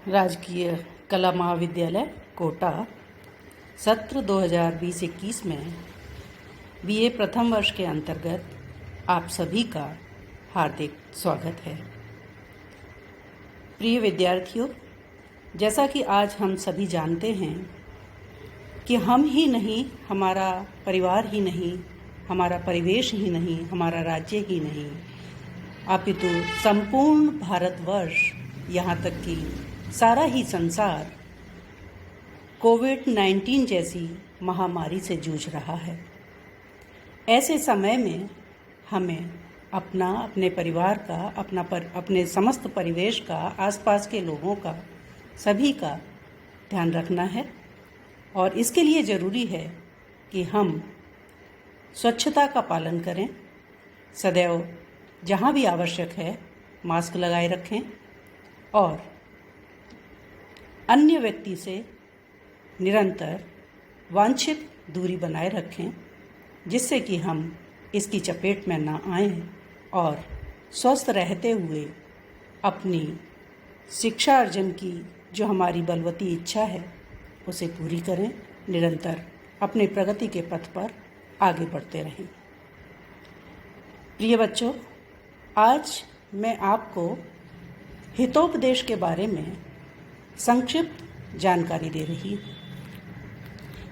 राजकीय कला महाविद्यालय कोटा सत्र 2020-21 में बीए प्रथम वर्ष के अंतर्गत आप सभी का हार्दिक स्वागत है। प्रिय विद्यार्थियों, जैसा कि आज हम सभी जानते हैं कि हम ही नहीं, हमारा परिवार ही नहीं, हमारा परिवेश ही नहीं, हमारा राज्य ही नहीं, अपितु संपूर्ण भारतवर्ष, यहाँ तक कि सारा ही संसार कोविड-19 जैसी महामारी से जूझ रहा है। ऐसे समय में हमें अपने परिवार का, अपने समस्त परिवेश का, आसपास के लोगों का, सभी का ध्यान रखना है और इसके लिए ज़रूरी है कि हम स्वच्छता का पालन करें। सदैव जहाँ भी आवश्यक है मास्क लगाए रखें और अन्य व्यक्ति से निरंतर वांछित दूरी बनाए रखें, जिससे कि हम इसकी चपेट में ना आएं और स्वस्थ रहते हुए अपनी शिक्षा अर्जन की जो हमारी बलवती इच्छा है उसे पूरी करें, निरंतर अपनी प्रगति के पथ पर आगे बढ़ते रहें। प्रिय बच्चों, आज मैं आपको हितोपदेश के बारे में संक्षिप्त जानकारी दे रही हूँ।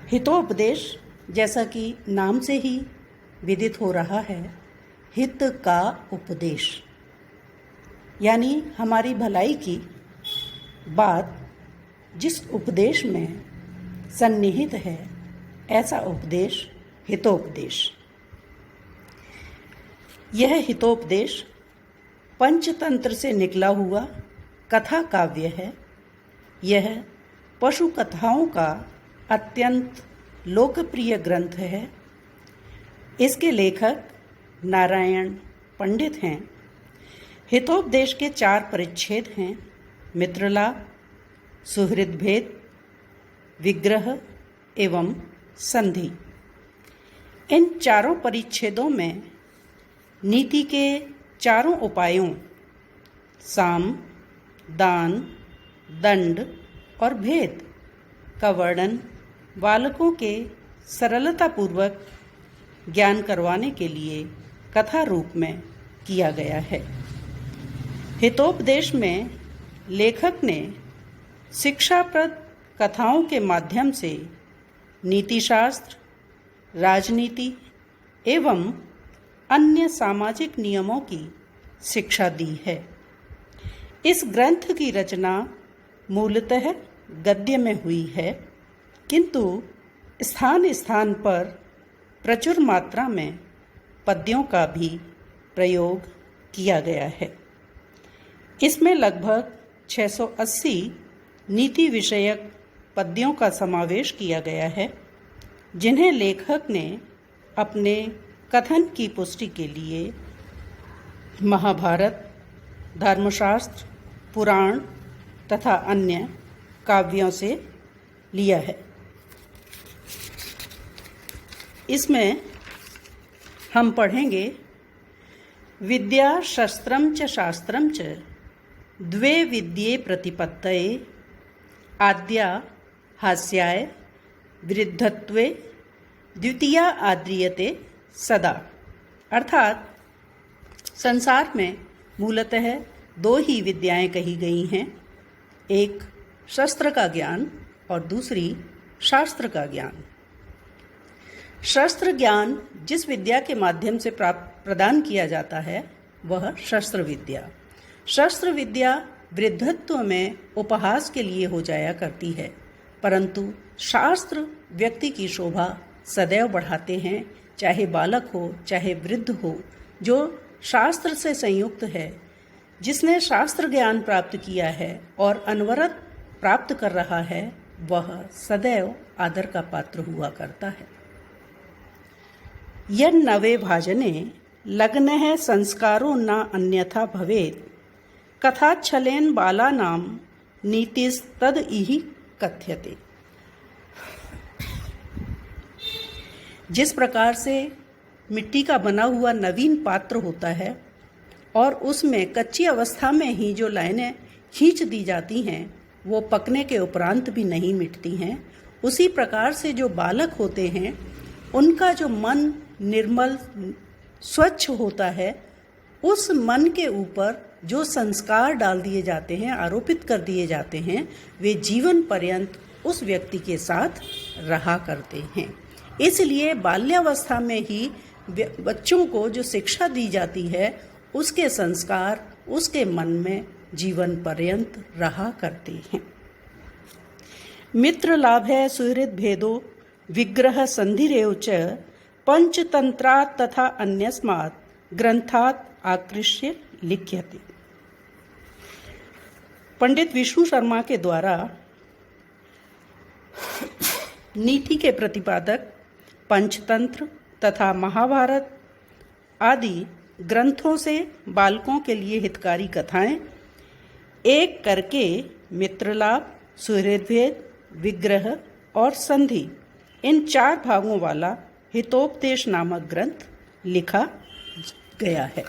हितोपदेश, जैसा कि नाम से ही विदित हो रहा है, हित का उपदेश, यानी हमारी भलाई की बात जिस उपदेश में सन्निहित है, ऐसा उपदेश हितोपदेश। यह हितोपदेश पंचतंत्र से निकला हुआ कथा काव्य है। यह पशु कथाओं का अत्यंत लोकप्रिय ग्रंथ है। इसके लेखक नारायण पंडित हैं। हितोपदेश के 4 परिच्छेद हैं: मित्रलाभ, सुहृदभेद, विग्रह एवं संधि। इन चारों परिच्छेदों में नीति के 4 उपायों साम, दान, दंड और भेद का वर्णन बालकों के सरलतापूर्वक ज्ञान करवाने के लिए कथा रूप में किया गया है। हितोपदेश में लेखक ने शिक्षाप्रद कथाओं के माध्यम से नीतिशास्त्र, राजनीति एवं अन्य सामाजिक नियमों की शिक्षा दी है। इस ग्रंथ की रचना मूलतः गद्य में हुई है, किंतु स्थान स्थान पर प्रचुर मात्रा में पद्यों का भी प्रयोग किया गया है। इसमें लगभग 680 नीति विषयक पद्यों का समावेश किया गया है, जिन्हें लेखक ने अपने कथन की पुष्टि के लिए महाभारत, धर्मशास्त्र, पुराण तथा अन्य काव्यों से लिया है। इसमें हम पढ़ेंगे विद्या शस्त्रम च शास्त्रम च द्वे विद्ये प्रतिपत्तये आद्या हास्याय वृद्धत्वे द्वितीया आद्रियते सदा। अर्थात संसार में मूलतः 2 ही विद्याएं कही गई हैं, एक शस्त्र का ज्ञान और दूसरी शास्त्र का ज्ञान। शस्त्र ज्ञान जिस विद्या के माध्यम से प्रदान किया जाता है वह शस्त्र विद्या। शस्त्र विद्या वृद्धत्व में उपहास के लिए हो जाया करती है, परंतु शास्त्र व्यक्ति की शोभा सदैव बढ़ाते हैं, चाहे बालक हो चाहे वृद्ध हो। जो शास्त्र से संयुक्त है, जिसने शास्त्र ज्ञान प्राप्त किया है और अनवरत प्राप्त कर रहा है, वह सदैव आदर का पात्र हुआ करता है। यन् नवे भाजने लग्नः संस्कारो न अन्यथा भवेत् कथाच्छलेन बालानां नीतिस्तद इहि कथ्यते। जिस प्रकार से मिट्टी का बना हुआ नवीन पात्र होता है और उसमें कच्ची अवस्था में ही जो लाइनें खींच दी जाती हैं, वो पकने के उपरांत भी नहीं मिटती हैं, उसी प्रकार से जो बालक होते हैं उनका जो मन निर्मल स्वच्छ होता है, उस मन के ऊपर जो संस्कार डाल दिए जाते हैं, आरोपित कर दिए जाते हैं, वे जीवन पर्यंत उस व्यक्ति के साथ रहा करते हैं। इसलिए बाल्यावस्था में ही बच्चों को जो शिक्षा दी जाती है, उसके संस्कार उसके मन में जीवन पर्यंत रहा करते हैं। मित्र लाभे सुहृद भेदो विग्रह संधिरेव च पंचतंत्रात् तथा अन्यस्मात् ग्रंथात् आकृष्य लिख्यते। पंडित विष्णु शर्मा के द्वारा नीति के प्रतिपादक पंचतंत्र तथा महाभारत आदि ग्रंथों से बालकों के लिए हितकारी कथाएं एक करके मित्रलाभ, सुहृदभेद, विग्रह और संधि, इन 4 भागों वाला हितोपदेश नामक ग्रंथ लिखा गया है।